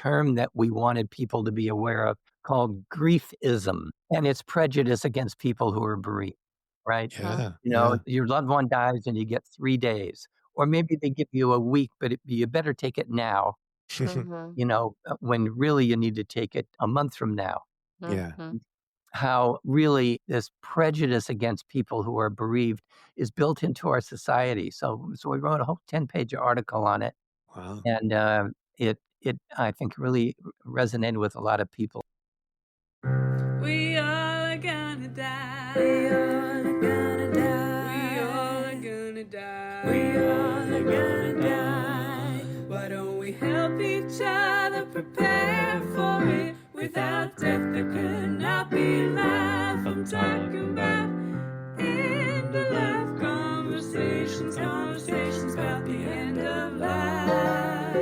term that we wanted people to be aware of called griefism, and it's prejudice against people who are bereaved, right? Yeah, You know, yeah. your loved one dies and you get 3 days, or maybe they give you a week, but you better take it now, Mhm. when really you need to take it a month from now. Yeah. Mhm. How really this prejudice against people who are bereaved is built into our society. So we wrote a whole 10-page article on it, Wow. and it I think really resonated with a lot of people. We all are gonna die. We all are gonna die. We all are gonna die. We all are gonna die. Why don't we help each other prepare for it? Without death, there could not be life. I'm talking about end of life conversations, conversations about the end of life.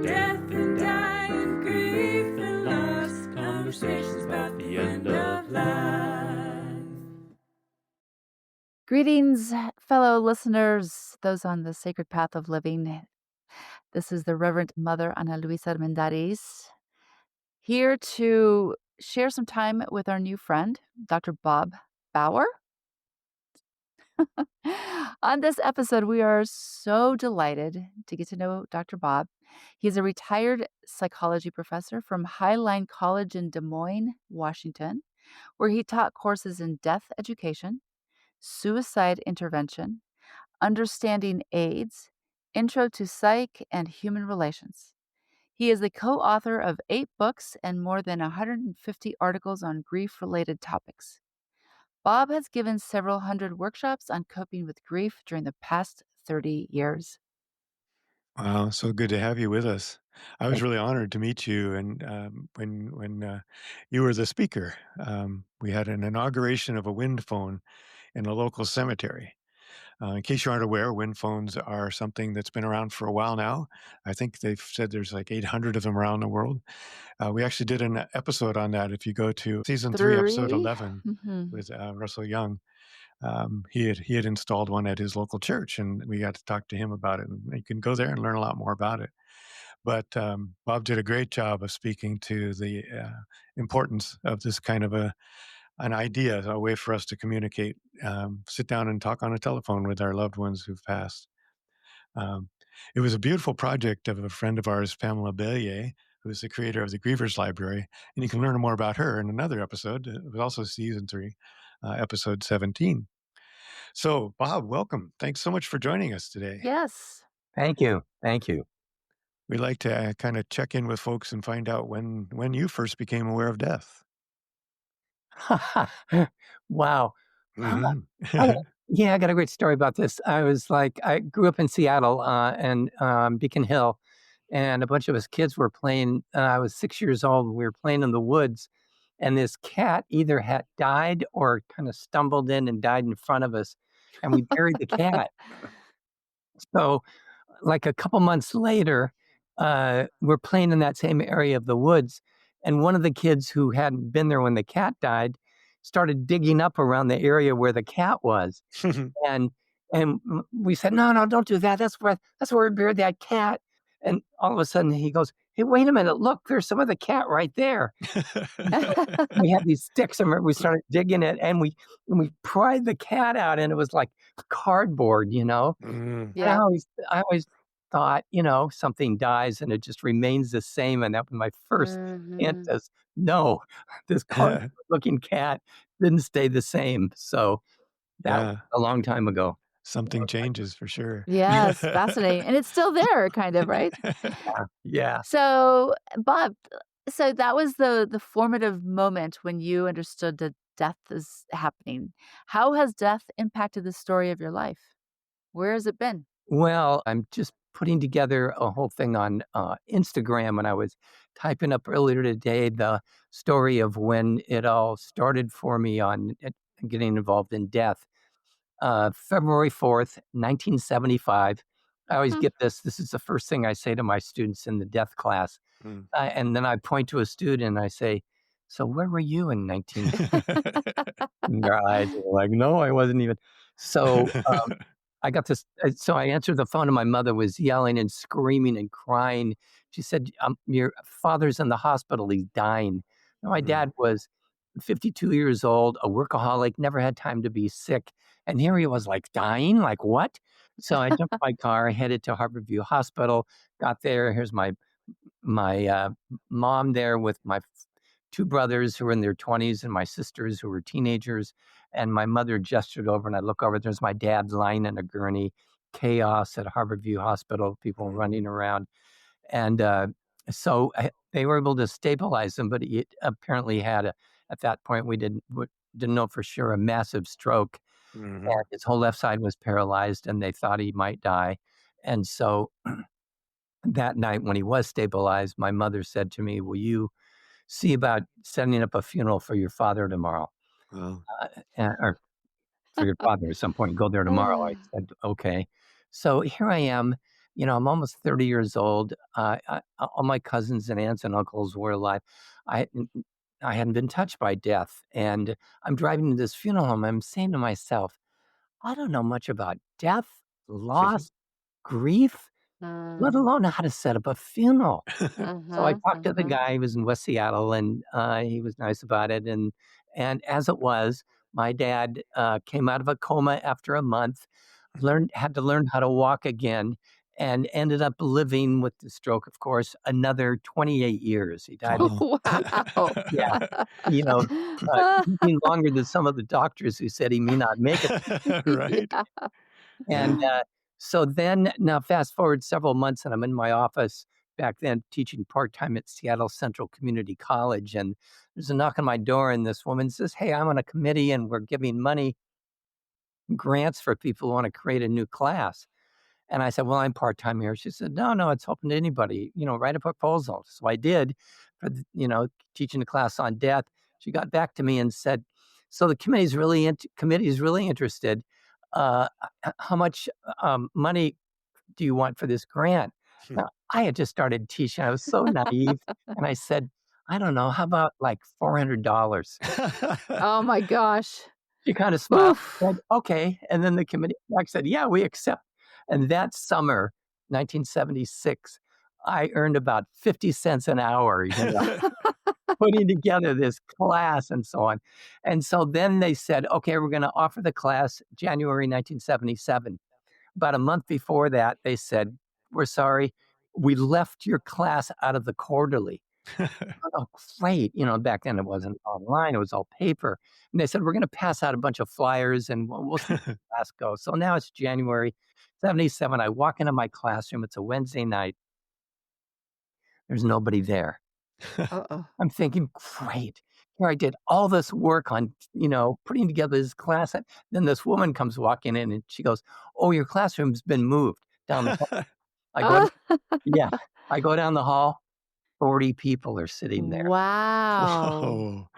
Death and dying, grief and loss, conversations about the end of life. Greetings, fellow listeners, those on the sacred path of living. This is the Reverend Mother Ana Luisa Armendariz, here to share some time with our new friend, Dr. Bob Baugher. On this episode, we are so delighted to get to know Dr. Bob. He's a retired psychology professor from Highline College in Des Moines, Washington, where he taught courses in death education, suicide intervention, understanding AIDS, intro to psych, and human relations. He is the co-author of 8 books and more than 150 articles on grief-related topics. Bob has given several hundred workshops on coping with grief during the past 30 years. Wow, so good to have you with us. I was Thank really honored to meet you, and when you were the speaker, we had an inauguration of a wind phone in a local cemetery. In case you aren't aware, wind phones are something that's been around for a while now. I think they've said there's like 800 of them around the world. We actually did an episode on that. If you go to season 3, episode 3? 11 Mhm. with Russell Young, he had installed one at his local church, and we got to talk to him about it. And you can go there and learn a lot more about it. But Bob did a great job of speaking to the importance of this kind of an idea, a way for us to communicate, sit down and talk on a telephone with our loved ones who've passed. Um, it was a beautiful project of a friend of ours, Pamela Bellier, who is the creator of the Grievers Library, and you can learn more about her in another episode. It was also season 3, episode 17. So, Bob, welcome. Thanks so much for joining us today. Yes. thank you. Thank you. We like to kind of check in with folks and find out when you first became aware of death. Wow. Hmm. I got Yeah, I got a great story about this. I grew up in Seattle, and, Beacon Hill, and a bunch of us kids were playing. I was 6 years old, we were playing in the woods, and this cat either had died or kinda stumbled in and died in front of us, and we buried the cat. So, like, a couple months later, we're playing in that same area of the woods, and one of the kids who hadn't been there when the cat died started digging up around the area where the cat was. And we said, "No, no, don't do that. That's where we buried that cat." And all of a sudden he goes, "Hey, wait a minute. Look, there's some of the cat right there." We had these sticks and we started digging it, and we pried the cat out, and it was like cardboard. Mm, And I Yeah. always I always thought, something dies and it just remains the same, and that was my first hint Mhm. as, no, this cardboard looking cat didn't stay the same. So that was yeah, a long time ago. something changes for sure. Yes, fascinating. And it's still there, kind of, right? Yeah. So, Bob, so that was the formative moment when you understood that death is happening. How has death impacted the story of your life? Where has it been? Well, I'm just putting together a whole thing on, Instagram, and I was typing up earlier today the story of when it all started for me on it getting involved in death. February 4th, 1975. I always Hmm. get this. This is the first thing I say to my students in the death class. Mm. And then I point to a student and I say, "So where were you in 19?" And their eyes are like, "No, I wasn't even." So I got this. So I answered the phone, and my mother was yelling and screaming and crying. She said, "Your father's in the hospital. He's dying." Now, my Mm. dad was 52 years old, a workaholic, never had time to be sick, and here he was, like, dying. Like what? So I jumped in my car, headed to Harborview Hospital. Got there. Here's my mom there with my 2 brothers who were in their 20s and my sisters who were teenagers, and my mother gestured over, and I look over, there's my dad lying in a gurney, chaos at Harborview Hospital, people Mm. running around, and, they were able to stabilize him, but he apparently had at that point, we didn't know for sure, a massive stroke, and Mhm. his whole left side was paralyzed, and they thought he might die, and so that night when he was stabilized, my mother said to me, "Will you see about setting up a funeral for your father tomorrow, Well, or for your father at some point. Go there tomorrow." I said, "Okay." So here I am. I'm almost 30 years old. All my cousins and aunts and uncles were alive. I I hadn't been touched by death, and I'm driving to this funeral home. I'm saying to myself, I don't know much about death, loss, grief, let Mm. alone how to set up a funeral. So I Mhm, talked to the mhm. guy, he was in West Seattle, and, he was nice about it, and as it was, my dad, came out of a coma after a month, had to learn how to walk again, and ended up living with the stroke, of course, another 28 years. He died at wow. Wow. yeah, you know, living longer than some of the doctors who said he may not make it. Right. Yeah. And, so then now fast forward several months, and I'm in my office back then teaching part-time at Seattle Central Community College, and there's a knock on my door, and this woman says, "Hey, I'm on a committee, and we're giving money grants for people who wanna create a new class." And I said, "Well, I'm part-time here." She said, "No, no, it's open to anybody, write a proposal." So I did for teaching a class on death. She got back to me and said, "So the committee is really interested. How much, money do you want for this grant?" Now, I had just started teaching. I was so naive, and I said, "I don't know, how about, like, $400?" Oh my gosh. She kinda smiled and Oof. said, "Okay," and then the committee back said, "Yeah, we accept." And that summer, 1976, I earned about 50 cents an hour, putting together this class and so on. And so then they said, "Okay, we're gonna offer the class January 1977." About a month before that, they said, "We're sorry, we left your class out of the quarterly." Oh, great. Back then it wasn't online, it was all paper. And they said, "We're gonna pass out a bunch of flyers and we'll see how the class goes." So now it's January '77. I walk into my classroom, it's a Wednesday night, there's nobody there. Uh-oh. I'm thinking, "Great. Here I did all this work on, putting together this class." And then this woman comes walking in and she goes, "Oh, your classroom's been moved down the hall." I go to Yeah, I go down the hall, 40 people are sitting there. Wow. Whoa.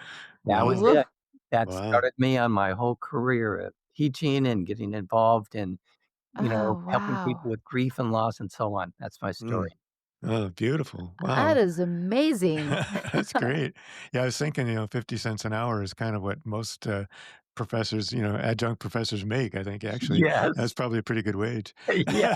That was Wow. Woo. it. That Wow. started me on my whole career of teaching and getting involved in, Oh, helping wow. people with grief and loss and so on. That's my story. Mm. Oh, beautiful. That Wow. is amazing. That's great. Yeah, I was thinking, 50 cents an hour is kind of what most, professors, adjunct professors make, I think, actually. Yes. That's probably a pretty good wage. Yeah.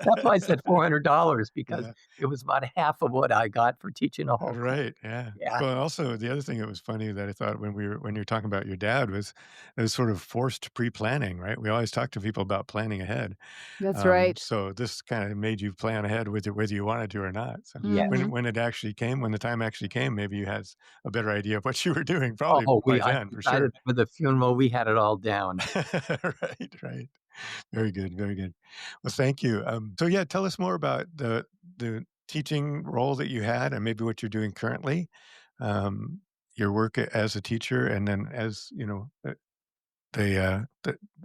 That's why I said $400 because Yeah. it was about half of what I got for teaching a whole class. Right, yeah. Yeah. Well, also, the other thing that was funny that I thought when you were talking about your dad was it was sort of forced pre-planning, right? We always talk to people about planning ahead. That's right. So this kinda made you plan ahead whether you wanted to or not. So Yes. Mhm. when the time actually came, maybe you had a better idea of what you were doing, probably Oh, by I then, for sure. decided for the funeral, we had it all down. Right, right. Very good, very good. Well, thank you. So yeah, tell us more about the teaching role that you had and maybe what you're doing currently, um, your work as a teacher, and then as,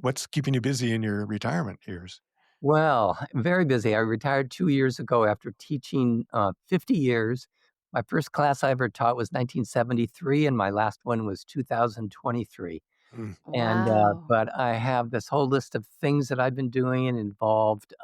what's keeping you busy in your retirement years? Well, very busy. I retired 2 years ago after teaching, 50 years. My first class I ever taught was 1973, and my last one was 2023. Mm, And, Wow. but I have this whole list of things that I've been doing and involved,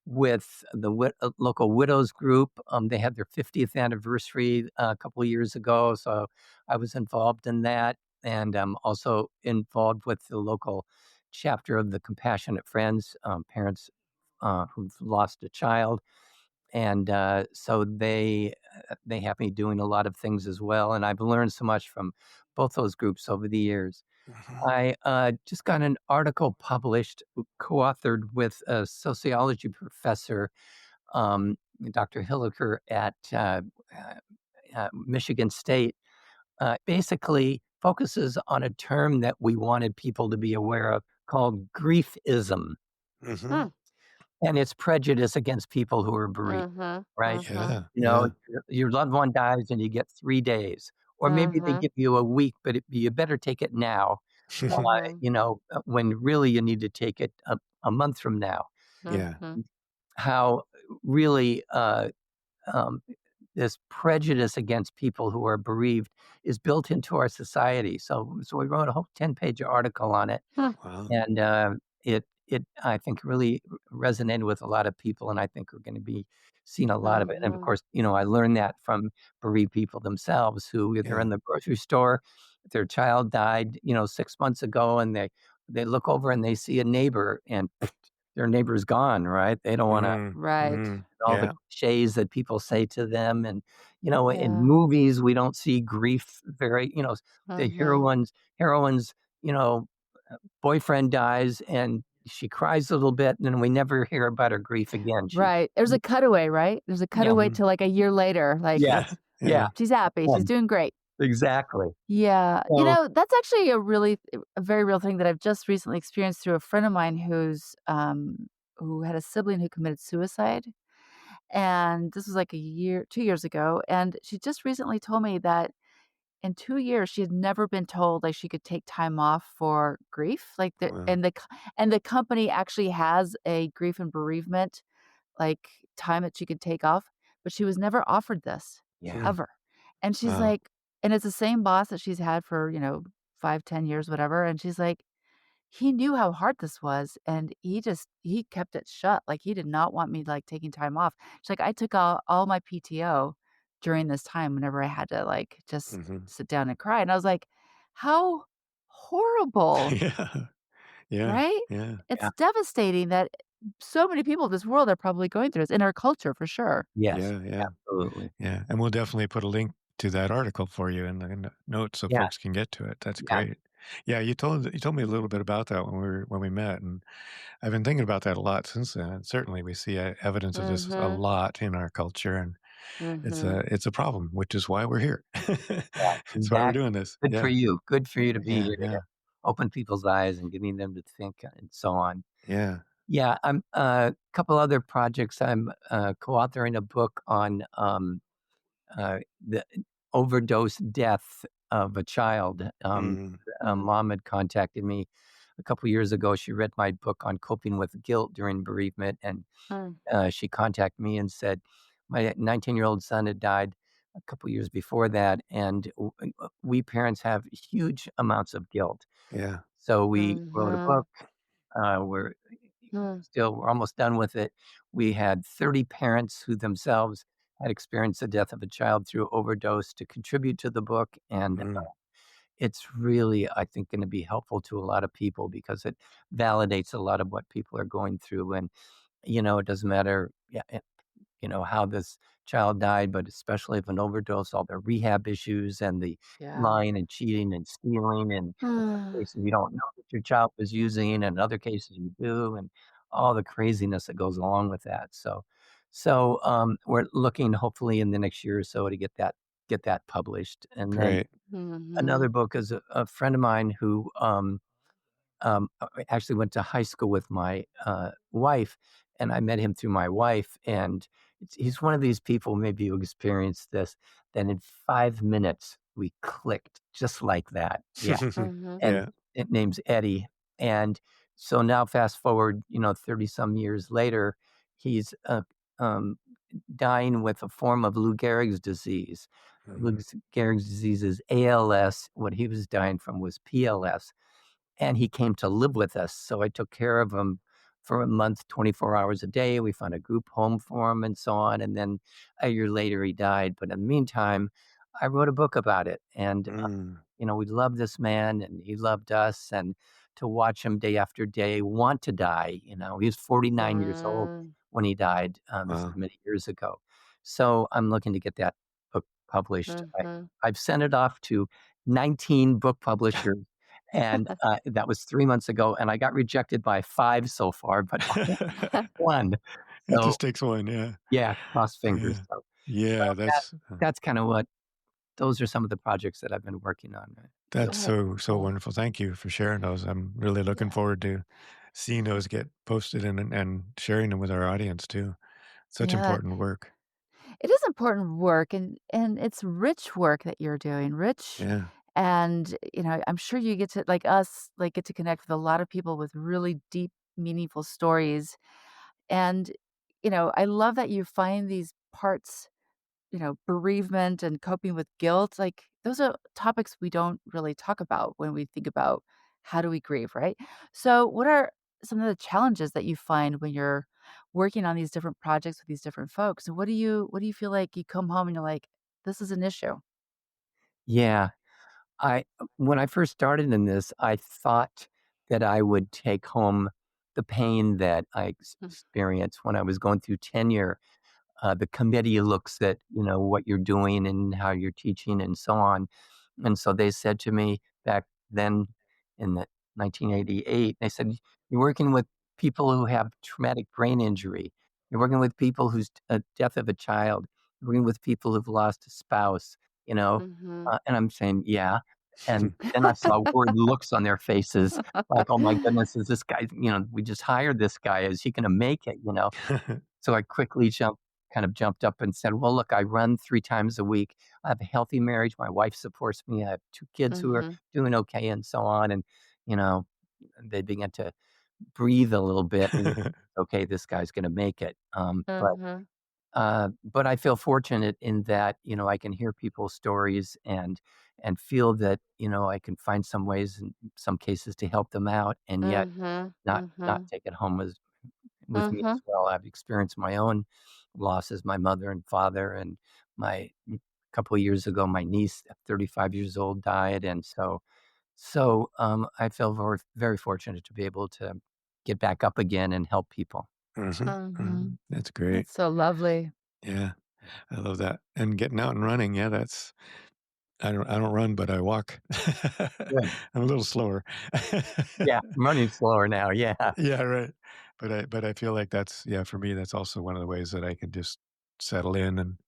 with the local widows group. They had their 50th anniversary a couple of years ago, so I was involved in that, and I'm also involved with the local chapter of the Compassionate Friends, parents who've lost a child, and so they have me doing a lot of things as well, and I've learned so much from both those groups over the years. Mhm. I just got an article published, co-authored with a sociology professor, um, Dr. Hilliker at uh, Michigan State. Basically focuses on a term that we wanted people to be aware of called griefism, Mhm. Mm, and it's prejudice against people who are bereaved, mhm, right? mhm, Yeah, You know, yeah. your loved one dies and you get 3 days, or maybe they mhm, give you a week, but you better take it now, mhm, when really you need to take it a month from now. Yeah. mhm, How really, um, this prejudice against people who are bereaved is built into our society. So we wrote a whole 10-page article on it, mm, Wow. and it I think really resonated with a lot of people, and I think we're going to be seeing a lot of it. And of mhm, course, I learned that from bereaved people themselves who they're Yeah. in the grocery store, their child died, 6 months ago, and they look over and they see a neighbor, and their neighbor's gone. Right? They don't want to Mm, right. mhm. all the Yeah. cliches that people say to them. And, in Yeah. movies, we don't see grief very, the Mhm. heroine's, you know, boyfriend dies and she cries a little bit and then we never hear about her grief again. She, Right. There's a cutaway, right? There's a yeah, cutaway Mhm. to, like, a year later, like, Yeah, yes, yeah, yeah. she's happy, yeah, she's doing great. exactly. Yeah. So, That's actually a very real thing that I've just recently experienced through a friend of mine who had a sibling who committed suicide, and this was, like, 2 years ago, and she just recently told me that in 2 years, she had never been told, like, she could take time off for grief, like, Wow. and the company actually has a grief and bereavement, like, time that she could take off, but she was never offered this, yeah, Hmm. ever, and she's Wow. like and it's the same boss that she's had for, 5, 10 years, whatever, and she's like, "He knew how hard this was, and he kept it shut, like, he did not want me, like, taking time off." She's like, "I took all my PTO during this time whenever I had to, like, just Mhm. sit down and cry," and I was like, "How horrible." Yeah. Yeah. Right? Yeah. yeah, It's devastating that so many people in this world are probably going through this, in our culture for sure. yes, Yeah, yeah. absolutely. Yeah, and we'll definitely put a link to that article for you in the notes so Yeah, folks can get to it. That's yeah, great. Yeah, you told me a little bit about that when we met, and I've been thinking about that a lot since then. And certainly, we see evidence of this a Mhm, lot in our culture, and mhm. it's a problem, which is why we're here. yeah, It's why we're exactly. doing this. Good for Yeah, you. Good for you to be yeah, here to yeah, open people's eyes and getting them to think and so on. yeah. Yeah, I'm a couple other projects. I'm co-authoring a book on the overdose death of a child. Mm, A Mm, mom had contacted me a couple years ago. She read my book on coping with guilt during bereavement, and mm, she contacted me and said my 19-year-old son had died a couple years before that, and we parents have huge amounts of guilt. yeah. So we wrote a mhm, book. We're mm, we're almost done with it. We had 30 parents who themselves had experienced the death of a child through overdose to contribute to the book, and Mm, it's really, I think, going to be helpful to a lot of people because it validates a lot of what people are going through. And it doesn't matter, yeah, how this child died, but especially if an overdose, all the rehab issues and the yeah. lying and cheating and stealing, and in some cases you don't know that your child was using, and in other cases you do, and all the craziness that goes along with that. So we're looking hopefully in the next year or so to get that published, and then great. another Mhm, book is a friend of mine who actually went to high school with my wife, and I met him through my wife. And he's one of these people, maybe you experienced this, that in 5 minutes we clicked just like that. Yeah. mhm, And Yeah. it name's Eddie. And so now, fast forward, 30 some years later, he's um, dying with a form of Lou Gehrig's disease. Lou Mhm. Gehrig's disease is ALS. What he was dying from was PLS, and he came to live with us. So I took care of him for a month, 24 hours a day. We found a group home for him and so on. And then a year later, he died. But in the meantime, I wrote a book about it. And, Mm, we loved this man and he loved us. And to watch him day after day want to die. He was 49 years old Mm, when he died. This is Wow. many years ago. So I'm looking to get that book published. mhm. I've sent it off to 19 book publishers, and that was 3 months ago. And I got rejected by 5 so far, but one. It So just takes one, yeah. yeah, cross fingers. Yeah. So Yeah, that that's that's kind of what those are some of the projects that I've been working on. So that's Oh, that's so cool. wonderful. Thank you for sharing those. I'm really looking Yeah. forward to seeing those get posted and sharing them with our audience too. Such Yeah. important work. It is important work, and it's rich work that you're doing, rich, Yeah. and, I'm sure you get to like us, like, get to connect with a lot of people with really deep, meaningful stories, and, I love that you find these parts, bereavement and coping with guilt, like, those are topics we don't really talk about when we think about how do we grieve, right? So, what are some of the challenges that you find when you're working on these different projects with these different folks? What do you feel like you come home and you're like, "This is an issue?" yeah, I when I first started in this, I thought that I would take home the pain that I Mm, experienced when I was going through tenure. The committee looks at what you're doing and how you're teaching and so on. And so they said to me back then in 1988, they said, "You're working with people who have traumatic brain injury. You're working with people who's death of a child. You're working with people who've lost a spouse." You know, mhm. and I'm saying, "Yeah." And then I saw worried looks on their faces, like, "Oh my goodness, is this guy? We just hired this guy. Is he going to make it?" So I quickly jumped up and said, "Well, look, I run 3 times a week. I have a healthy marriage. My wife supports me. I have 2 kids who are Mhm, doing okay," and so on, and, you know, they began to breathe a little bit and, "Okay, this guy's gonna make it." mhm, But I feel fortunate in that, I can hear people's stories and feel that, I can find some ways in some cases to help them out and yet mhm, not mhm, take it home with me mhm, as well. I've experienced my own losses, my mother and father, and my a couple of years ago, my niece at 35 years old died, and I feel very, very fortunate to be able to get back up again and help people. Mhm, mhm. mhm. That's great. That's so lovely. Yeah, I love that. And getting out and running, yeah, that's I don't run, but I walk. Good. I'm a little slower. Yeah, I'm running slower now. Yeah. Yeah, right. But I feel like that's yeah, for me, that's also one of the ways that I can just settle in and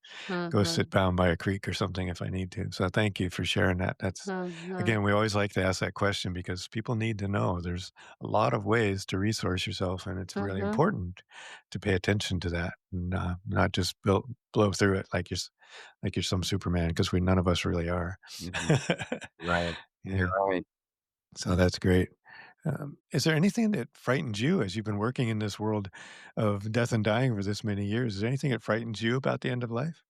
go sit Mhm, down by a creek or something if I need to. So thank you for sharing that. That's mhm, again, we always like to ask that question because people need to know there's a lot of ways to resource yourself, and it's really mhm, important to pay attention to that and not just blow through it like you're some Superman because we none of us really are. Mhm. Right. You're Yeah, right. so that's great. Is there anything that frightens you as you've been working in this world of death and dying for this many years? Is there anything that frightens you about the end of life?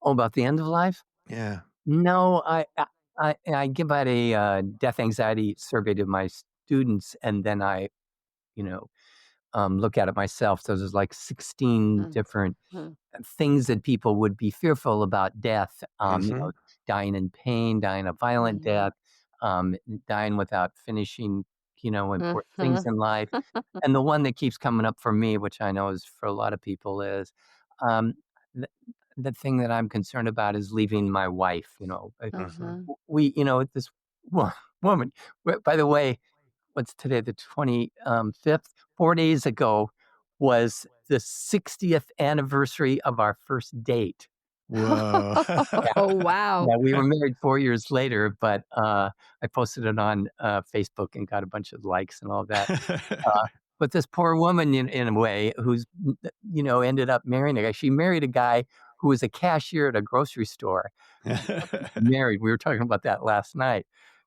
Oh, about the end of life? Yeah. No, I give out a, death anxiety survey to my students, and then I, you know, look at it myself. So there's like 16 mhm, different mhm, things that people would be fearful about death, Mhm. dying in pain, dying a violent mhm, death, um, dying without finishing, important things mhm. in life. And the one that keeps coming up for me, which I know is for a lot of people, is um, the, the thing that I'm concerned about is leaving my wife. Mhm. This woman, by the way, what's today, the 25th? 4 days ago was the 60th anniversary of our first date. Whoa. Yeah, Oh, wow. yeah, we were married 4 years later, but, I posted it on, Facebook and got a bunch of likes and all that. But this poor woman in a way who's, ended up marrying a guy. She married a guy who was a cashier at a grocery store. Married. We were talking about that last night.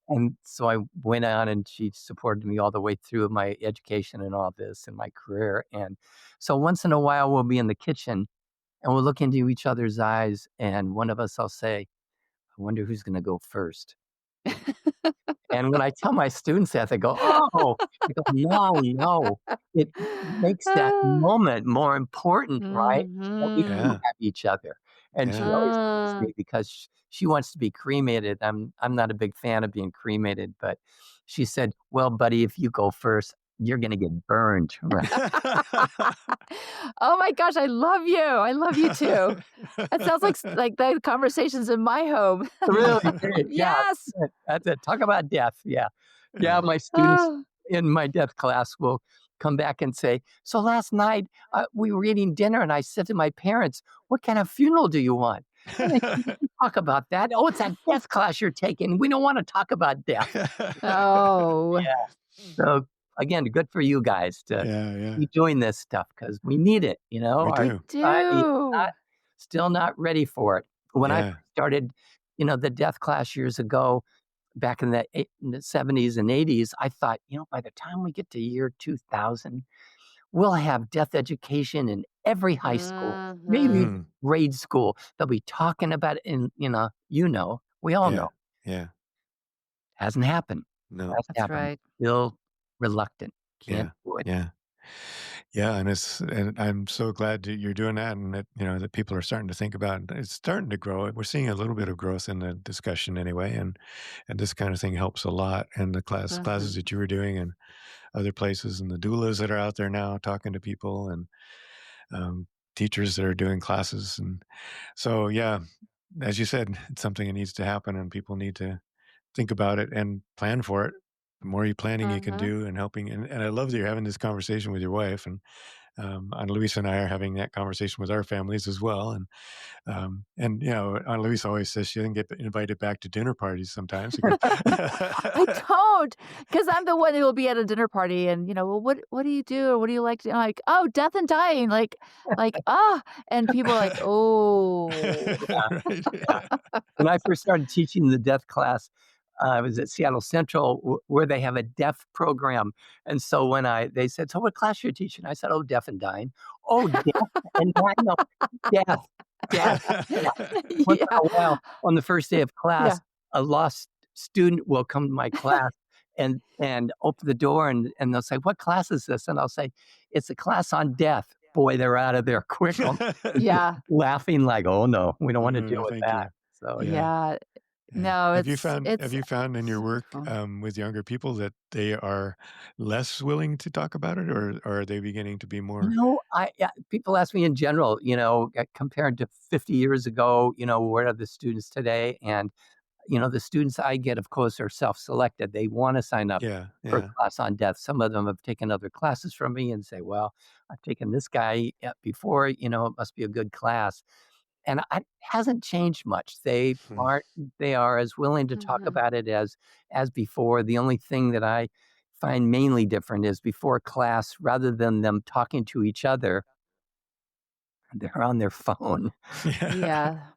And so I went on and she supported me all the way through my education and all this and my career. And so once in a while we'll be in the kitchen and we'll look into each other's eyes and one of us will say, "I wonder who's going to go first." And when I tell my students that, they go, "Oh," I go, "No, no." It makes that Ah, moment more important, right? That we do mhm. Yeah, have each other. And she yeah. always says against me because she wants to be cremated. I'm not a big fan of being cremated, but she said, "Well, buddy, if you go first, you're gonna get burned." Right. Oh my gosh, I love you. I love you too. It sounds like the conversations in my home. Really great. Yeah, Yes. that's it. Talk about death. Yeah. Yeah, Yeah. my students Oh. in my death class will come back and say, "So last night, we were eating dinner and I said to my parents, 'What kind of funeral do you want?'" And they said, "We can talk about that." "Oh, it's a death class you're taking. We don't wanna talk about death." Oh. Yeah. So, again, good for you guys to Yeah, yeah. be doing this stuff because we need it, you know? We Our We do. society is do. not still not ready for it. When I Yeah. first started, the death class years ago, back in the '70s and '80s, I thought, by the time we get to year 2000, we'll have death education in every high school, maybe Mhm. even Mhm. grade school. They'll be talking about it in, we all Yeah. know. Yeah. Hasn't happened. No. Hasn't That's happened. right. Still reluctant. Can't Yeah. do it. Yeah. Yeah, and I'm so glad that you're doing that and that, that people are starting to think about it. It's starting to grow. We're seeing a little bit of growth in the discussion anyway, and this kind of thing helps a lot. And the classes Mhm. that you were doing and other places and the doulas that are out there now talking to people and um, teachers that are doing classes. And so, yeah, as you said, it's something that needs to happen and people need to think about it and plan for it. The more you planning you can Mhm. do and helping, and I love that you're having this conversation with your wife, and Luis and I are having that conversation with our families as well. And Aunt Luis always says she doesn't get invited back to dinner parties sometimes because I don't, because 'cause I'm the one who will be at a dinner party and, "Well, what do you do or what do you like to" I'm like, "Oh, death and dying," ah, and people are like, "Oh." right, Yeah. When I first started teaching the deaf class, I was at Seattle Central where they have a deaf program. And so when they said, "So what class you're teaching?" I said, "Oh, deaf and dying." "Oh, deaf and dying?" "No, death, death, death." Once Yeah. in a while, on the first day of Yeah. class, a lost student will come to my class and open the door and they'll say, "What class is this?" And I'll say, "It's a class on death." Boy, they're out of there quick. Yeah. Laughing like, "Oh, no, we don't wanna Oh, deal no, with thank that." you. So, yeah. Yeah. Yeah. Yeah. No, Have it's you found in your super work, fun. with younger people that they are less willing to talk about it, or are they beginning to be more People ask me in general, compared to 50 years ago, what are the students today? And, the students I get, of course, are self-selected. They wanna sign up Yeah, for a yeah. class on death. Some of them have taken other classes from me and say, "Well, I've taken this guy, before, it must be a good class." And it hasn't changed much. Hmm. They are as willing to talk Mhm. about it as before. The only thing that I find mainly different is before class, rather than them talking to each other, they're on their phone. Yeah. Yeah.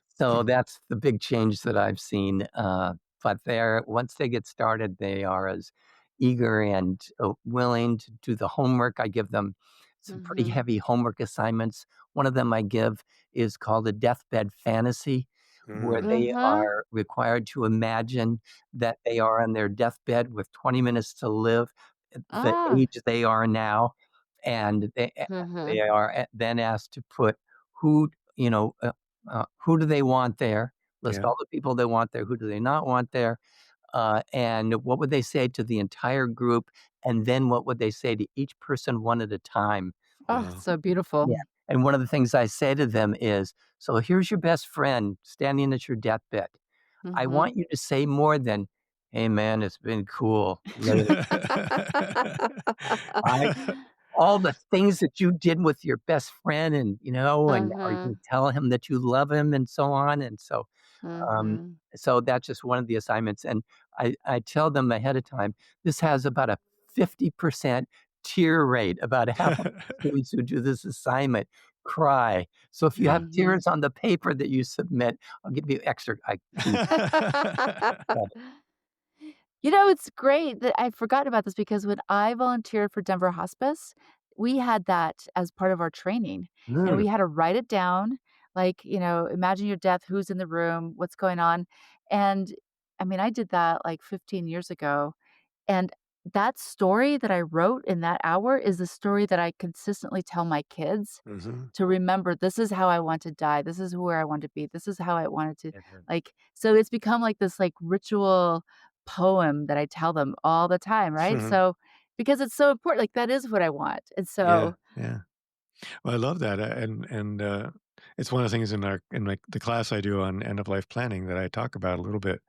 So that's the big change that I've seen. But once they get started, they are as eager and willing to do the homework. I give them some pretty Mhm. heavy homework assignments. One of them I give is called a deathbed fantasy, where Mm, they Mhm. are required to imagine that they are on their deathbed with 20 minutes to live at the Ah. age they are now. And they Mhm. are then asked to put who, who do they want there? List yeah. all the people they want there. Who do they not want there? And what would they say to the entire group? And then what would they say to each person one at a time? Oh, Wow. so beautiful. Yeah. And one of the things I say to them is, "So here's your best friend standing at your deathbed. I Mhm. want you to say more than, 'Hey man, it's been cool. Later.' I all the things that you did with your best friend and are you Mhm. gonna tell him that you love him and so on?" And um, Mhm. so that's just one of the assignments, and I tell them ahead of time, this has about a 50% tear rate. About half of the students who do this assignment cry. So if you Yeah. have Mhm. tears on the paper that you submit, I'll give you extra keep credit. It's great that I forgot about this because when I volunteered for Denver Hospice, we had that as part of our training, and Mm. we had to write it down, imagine your death, who's in the room, what's going on, and, I mean, I did that, like, 15 years ago, and that story that I wrote in that hour is the story that I consistently tell my kids Mhm. to remember, "This is how I want to die. This is where I want to be. This is how I wanted to," Mhm. like, so it's become like this, like, ritual poem that I tell them all the time, right? So because it's so important, like, that is what I want, and Yeah, so yeah. Well, I love that, it's one of the things in, like, the class I do on end of life planning that I talk about a little bit,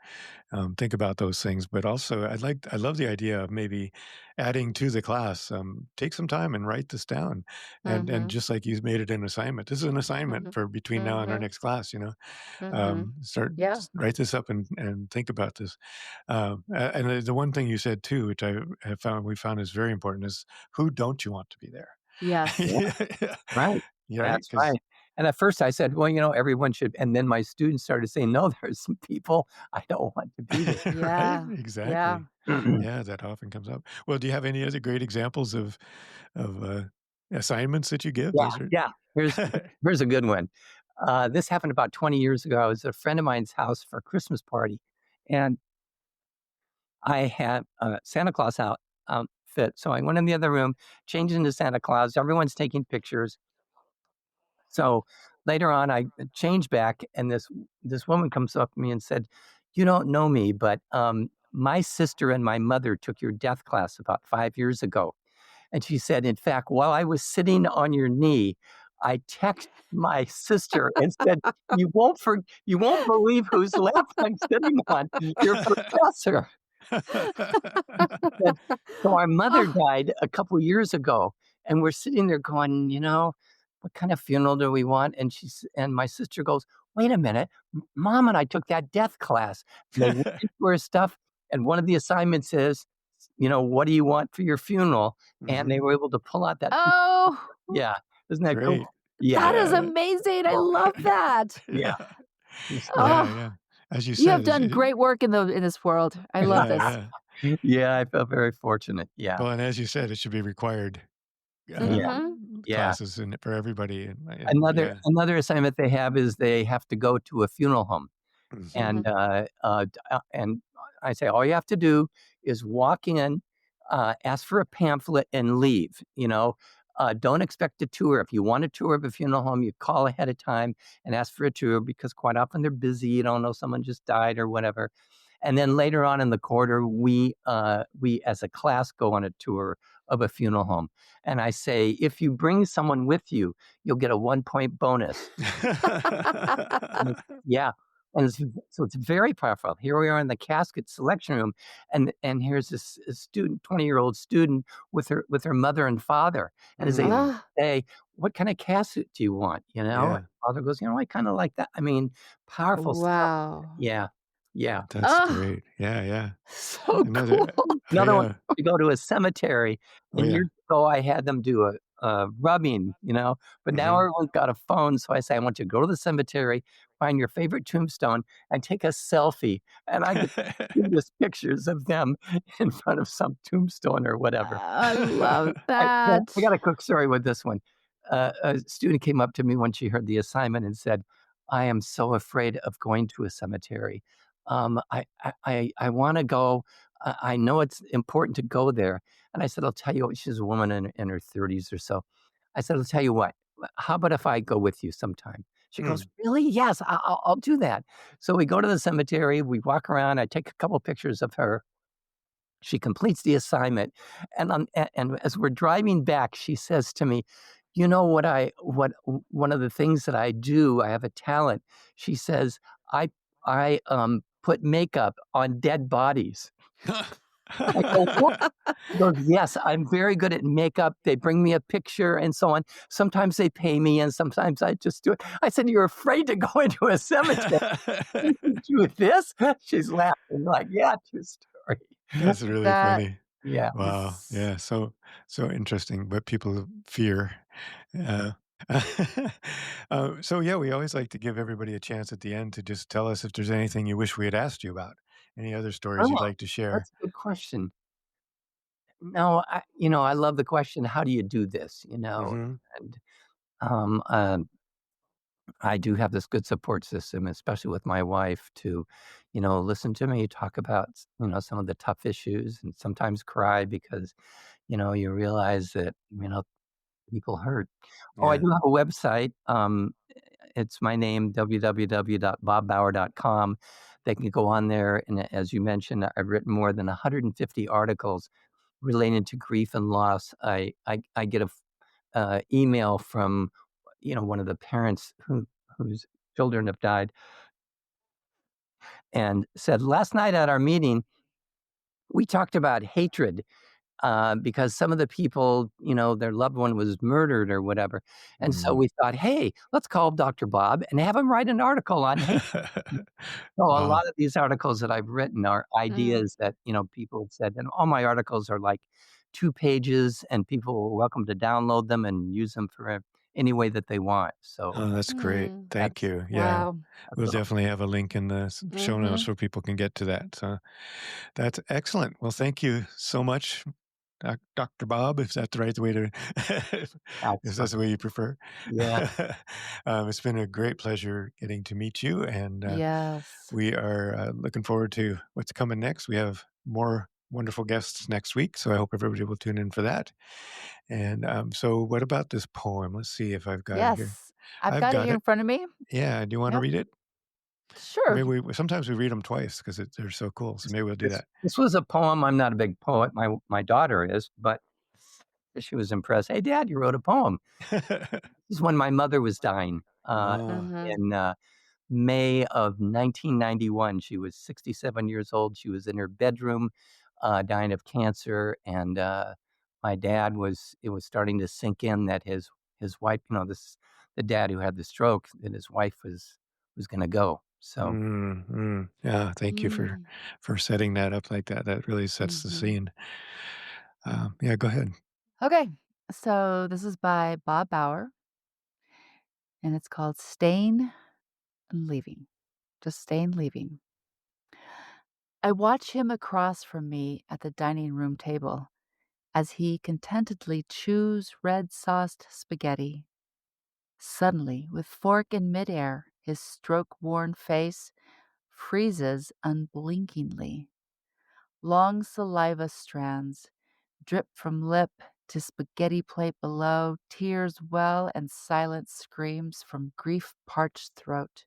think about those things, but also I love the idea of maybe adding to the class, take some time and write this down, and Mhm, just like you made it an assignment. This is an assignment mhm, for between now and our mhm, next class, mhm. start Yeah. just write this up and think about this. And the one thing you said too, which I have found we found is very important, is who don't you want to be there? Yes. Yeah, Yeah. right. Yeah, right? That's 'Cause right. And at first I said, "Well, everyone should," and then my students started saying, "No, there's some people I don't want to be right? Yeah. Yeah. Exactly. there." Yeah, that often comes up. Well, do you have any other great examples of assignments that you give? Yeah, Those are yeah. Here's a good one. This happened about 20 years ago. I was at a friend of mine's house for a Christmas party, and I had a Santa Claus outfit. So I went in the other room, changed into Santa Claus. Everyone's taking pictures. So later on, I changed back, and this woman comes up to me and said, "You don't know me, but my sister and my mother took your death class about 5 years ago." And she said, "In fact, while I was sitting on your knee, I texted my sister and said, you won't believe whose lap I'm sitting on, your professor." Said, "So our mother Oh, died a couple years ago, and we're sitting there going, what kind of funeral do we want?" And my sister goes, "Wait a minute, mom and I took that death class." And they went into her stuff, and one of the assignments is, "What do you want for your funeral?" And they Mhm. were able to pull out that piece. oh, Yeah. Isn't that cool? Great. Yeah. that is Yeah. amazing. I love that. Yeah. Yeah. So, Yeah, Oh, yeah. As you you have said, done great work in this world. I love yeah, this. yeah. yeah, I felt very fortunate. Yeah. Well, and as you said, it should be required, Yeah. Mhm. Yeah. classes and for everybody and Another yeah. another assignment they have is they have to go to a funeral home. Mhm. And, I say, "All you have to do is walk in, ask for a pamphlet, and leave," Don't expect a tour. If you want a tour of a funeral home, you call ahead of time and ask for a tour because quite often they're busy, you don't know, someone just died or whatever. And then later on in the quarter, we as a class go on a tour of a funeral home. And I say, "If you bring someone with you, you'll get a 1 point bonus." And yeah, and it's very powerful. Here we are in the casket selection room, and here's this student, 20-year-old student with her mother and father, and as they Mm, Ah, say, "What kind of casket do you want?" yeah, Father goes, "I kinda like that." I mean, powerful stuff. wow. Yeah, yeah. that's Ah, great. Yeah, yeah. so cool. Another Another one, to go to a cemetery, oh, and yeah. years ago, I had them do a rubbing, but now Mhm. everyone's got a phone, so I say, "I want you to go to the cemetery, find your favorite tombstone, and take a selfie," and I get stupidest pictures of them in front of some tombstone or whatever. I love I that. got a quick story with this one. A student came up to me when she heard the assignment and said, "I am so afraid of going to a cemetery. I wanna go. I know it's important to go there." And I said, "I'll tell you what," she's a woman in her 30s or so. I said, "I'll tell you what, how about if I go with you sometime?" She goes, Mm. "Really? Yes, I'll do that." So we go to the cemetery, we walk around, I take a couple pictures of her. She completes the assignment, and as we're driving back, she says to me, "You know one of the things that I do, I have a talent." She says, "I put makeup on dead bodies." I go, "What?" She goes, "Yes, I'm very good at makeup. They bring me a picture and so on. Sometimes they pay me and sometimes I just do it." I said, "You're afraid to go into a cemetery. You can do this?" She's laughing like, "Yeah, true story." That's really That funny. Yeah. Wow. is Yeah, so interesting what people fear. Uh, so yeah, we always like to give everybody a chance at the end to just tell us if there's anything you wish we had asked you about. Any other stories you'd Oh, like to share? that's a good question. No, I love the question, "How do you do this?" Mhm. And, um, um, I do have this good support system, especially with my wife to, listen to me talk about, some of the tough issues and sometimes cry because, you realize that, people hurt. Oh, I Yeah. do have a website. It's my name, www.bobbauer.com. They can go on there. And as you mentioned, I've written more than 150 articles related to grief and loss. I get a email from, one of the parents whose children have died and said, last night at our meeting, we talked about hatred because some of the people, their loved one was murdered or whatever. And so Mm. we thought, hey, let's call Dr. Bob and have him write an article on hate. So a Wow. lot of these articles that I've written are Mm. ideas that, people have said, and all my articles are like 2 pages, and people are welcome to download them and use them for any way that they want. So Oh, that's great. Mm. Thank that's you. Yeah. Wow. We'll that's all. definitely have a link in the show notes Mhm. so people can get to that. So that's excellent. Well, thank you so much, Dr. Bob, if that's the right way to, if That's fine. that's the way you prefer. Yeah. It's been a great pleasure getting to meet you, and Yes. we are looking forward to what's coming next. We have more wonderful guests next week, so I hope everybody will tune in for that. And so, what about this poem? Let's see if I've got it here. Yes. I've I've got it got here in it. front of me. Yeah. Do you want to Yep. read it? Or Sure. maybe sometimes we read them twice because they're so cool. So maybe we'll do This was a poem. I'm not a big poet. My daughter is, but she was impressed. "Hey, Dad, you wrote a poem." that. This is when my mother was dying, Oh. Mhm. in, May of 1991. She was 67 years old. She was in her bedroom, dying of cancer, and, my dad was it was starting to sink in that his wife, the dad who had the stroke, that his wife was gonna go. So, Mm, mm. Yeah, thank you Mm. for setting that up like that. That really sets the Mhm. scene. Yeah, go ahead. Okay. So this is by Bob Baugher, and it's called Staying and Leaving. Just staying, leaving. I watch him across from me at the dining room table as he contentedly chews red sauced spaghetti. Suddenly, with fork in midair, his stroke worn face freezes unblinkingly. Long saliva strands drip from lip to spaghetti plate below, tears well and silent screams from grief parched throat.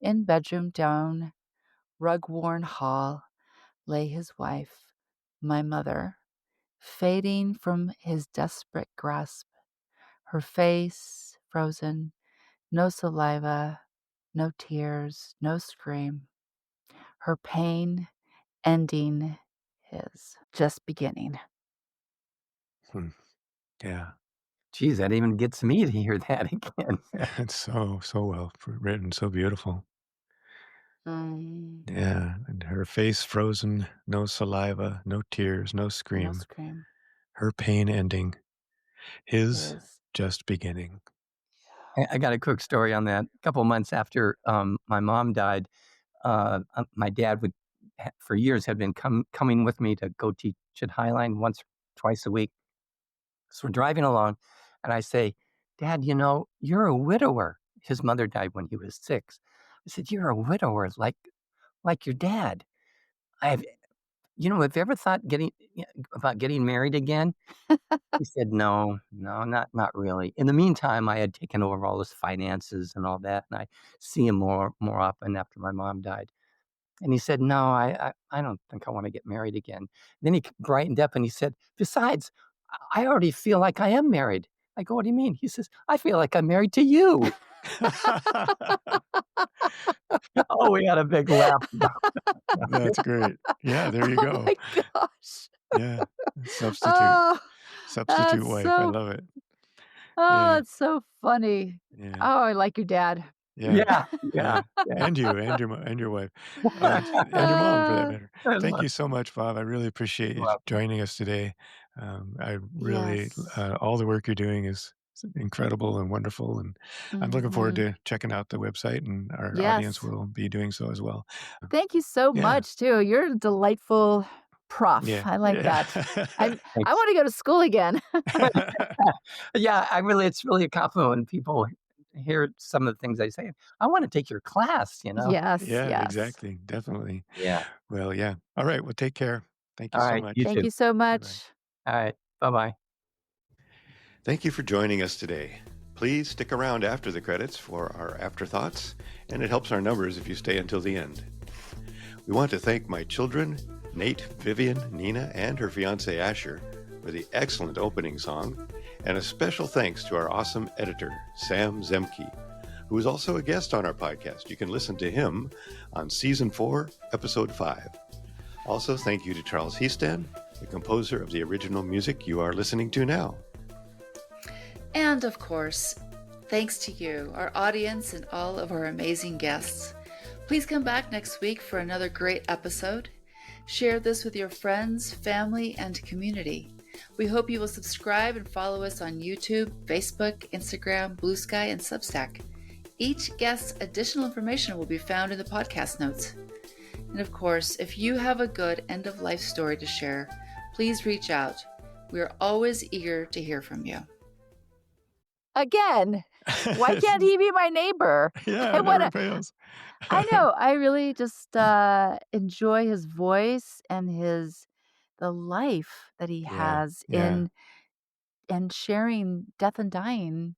In bedroom down, rug worn hall lay his wife, my mother, fading from his desperate grasp, her face frozen, no saliva, no tears, no scream, her pain ending his, just beginning. Hmm. Yeah, geez, that even gets me to hear that again. it's so well written, so beautiful. Mm, Yeah, and her face frozen, no saliva, no tears, no no scream. scream. Her pain ending, his His. just beginning. I got a quick story on that. A couple months after, my mom died, my dad for years, had been coming with me to go teach at Highline once, twice a week. So we're driving along, and I say, "Dad, you're a widower." His mother died when he was 6. I said, "You're a widower like your dad." I've have you ever thought about getting married again? He said, "No, no, not really." In the meantime, I had taken over all his finances and all that, and I see him more often after my mom died. And he said, "No, I don't think I wanna get married again." Then he brightened up and he said, "Besides, I already feel like I am married." I go, "What do you mean?" He says, "I feel like I'm married to you." Oh, we had a big laugh about it. That's great. Yeah, there you Oh go. my gosh. Yeah, substitute Oh, substitute that's wife. I so love it. oh, Yeah, that's so funny. yeah. Oh, I like your dad. Yeah, Yeah, yeah, yeah, yeah. and you, and your wife, and your mom for that matter. I Thank love you so much, Bob. I really appreciate you well, joining us today. I really, Yes. all the work you're doing is incredible and wonderful, and I'm looking forward Mhm. to checking out the website, and our audience Yes. will be doing so as well. Thank you so Yeah, much too. You're a delightful prof. yeah, I like yeah. that. I thanks. wanna go to school again. Yeah, it's really a compliment when people hear some of the things they say. I want to take your class, you know? Yes, Yeah, yes. exactly. Definitely. Yeah. Well, yeah. All right. Well, take care. Thank you All so right. You much. Thank too. you so Bye-bye. much. All right. Bye bye. Thank you for joining us today. Please stick around after the credits for our afterthoughts, and it helps our numbers if you stay until the end. We want to thank my children, Nate, Vivian, Nina, and her fiance Asher, for the excellent opening song, and a special thanks to our awesome editor, Sam Zemke, who is also a guest on our podcast. You can listen to him on Season 4, Episode 5. Also, thank you to Charles Heaston, the composer of the original music you are listening to now. And of course, thanks to you, our audience, and all of our amazing guests. Please come back next week for another great episode. Share this with your friends, family, and community. We hope you will subscribe and follow us on YouTube, Facebook, Instagram, Blue Sky, and Substack. Each guest's additional information will be found in the podcast notes. And of course, if you have a good end-of-life story to share, please reach out. We are always eager to hear from you. Again, why can't he be my neighbor? Yeah, I it want never to. fails. I know. I really just enjoy his voice and the life that he Yeah, has yeah. in sharing death and dying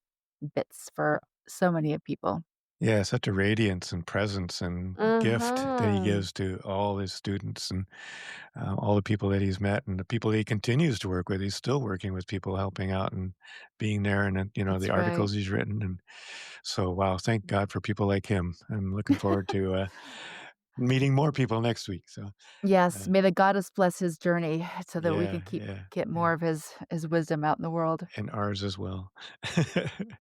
bits for so many of people. Yeah, such a radiance and presence and gift that he Mhm. gives to all his students and all the people that he's met and the people that he continues to work with. He's still working with people, helping out and being there, and the That's right. articles he's written. And so, wow, thank God for people like him. I'm looking forward to meeting more people next week. So, Yes, uh, may the goddess bless his journey so that we yeah, can yeah, get yeah, more of his wisdom out in the world. and ours as well.